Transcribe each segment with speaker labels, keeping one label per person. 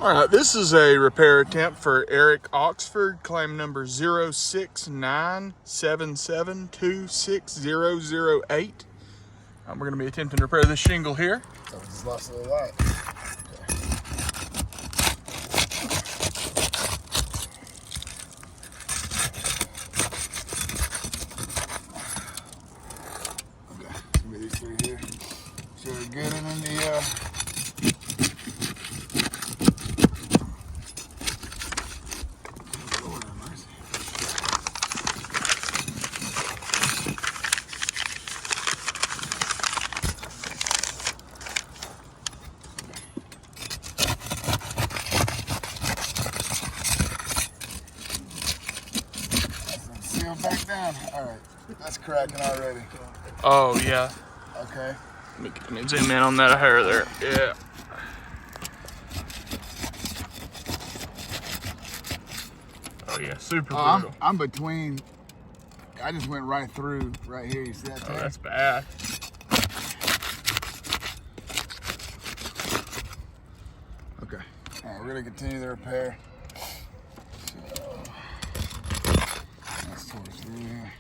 Speaker 1: All right, this is a repair attempt for Eric Oxford, claim number 06977260008. We're going to be attempting to repair this shingle here.
Speaker 2: So we just lost a little light. Okay, give me these three here. So we're good in the Lord have mercy. Sealed back down. All right, that's cracking already.
Speaker 1: Oh, yeah.
Speaker 2: Okay.
Speaker 1: Let me zoom in on that hair there. Yeah. Oh, yeah, super brutal.
Speaker 2: I'm between. I just went right through right here. You see that?
Speaker 1: Oh, that's bad.
Speaker 2: Okay. All right, we're gonna continue the repair. So let's torch through here.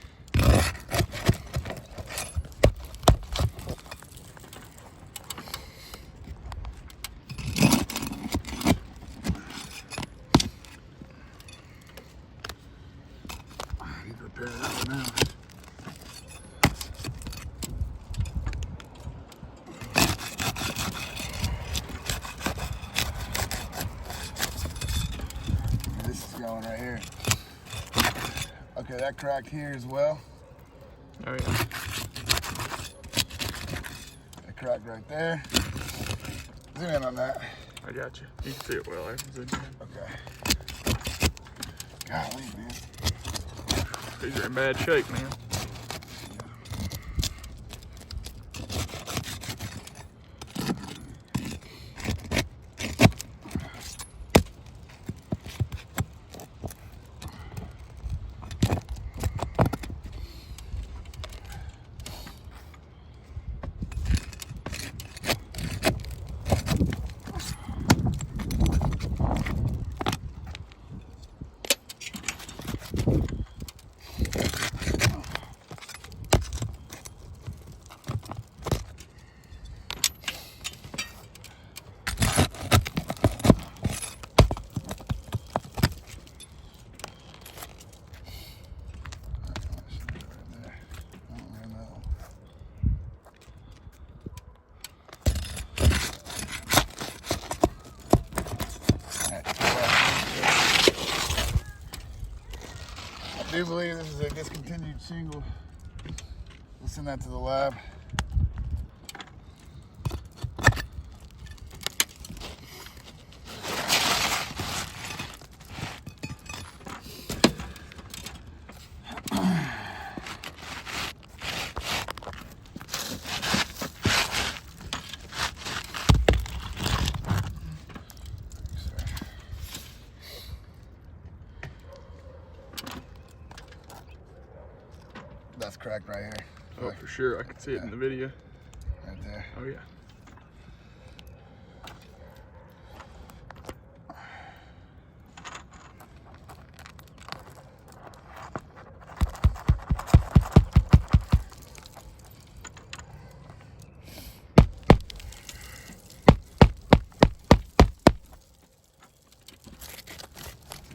Speaker 2: I need to repair that one now. This is going right here. Okay, that cracked here as well.
Speaker 1: Oh, yeah.
Speaker 2: That cracked right there. Zoom in on that.
Speaker 1: I got you. You can see it well. I can zoom in.
Speaker 2: Okay. Golly, man.
Speaker 1: These are in bad shape, man. I do believe this is a discontinued shingle. We'll send that to the lab. That's cracked right here. Oh, for sure. I can see it in the video.
Speaker 2: Right there.
Speaker 1: Oh, yeah.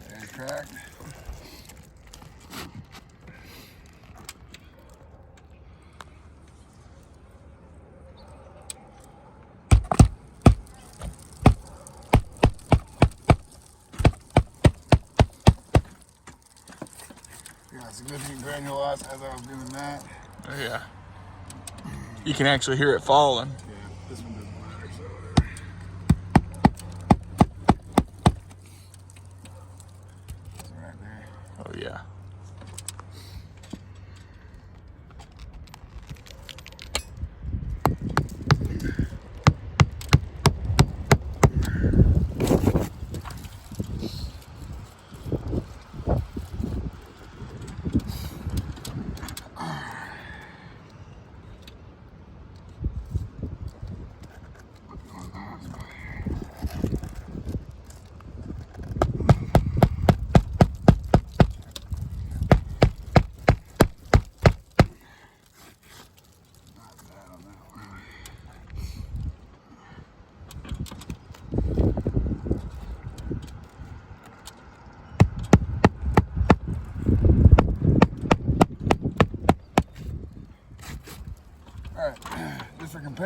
Speaker 2: Very cracked. Yeah, significant granule loss as I was doing that.
Speaker 1: Oh, yeah. You can actually hear it falling.
Speaker 2: Yeah, this one doesn't matter, so whatever. It's right there.
Speaker 1: Oh, yeah.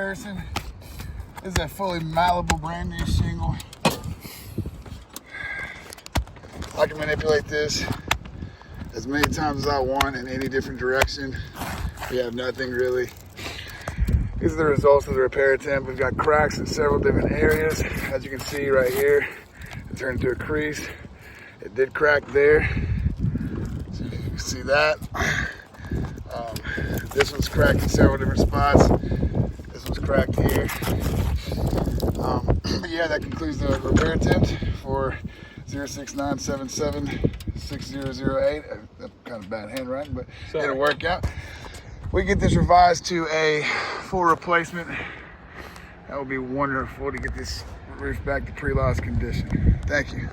Speaker 2: person. This is a fully malleable, brand new shingle. I can manipulate this as many times as I want in any different direction. We have nothing really. These are the results of the repair attempt. We've got cracks in several different areas. As you can see right here, it turned into a crease. It did crack there. So you can see that. This one's cracked in several different spots. This one's cracked here. But yeah, that concludes the repair attempt for 069776008. Kind of bad handwriting, but it'll work out. We get this revised to a full replacement. That would be wonderful to get this roof back to pre-loss condition. Thank you.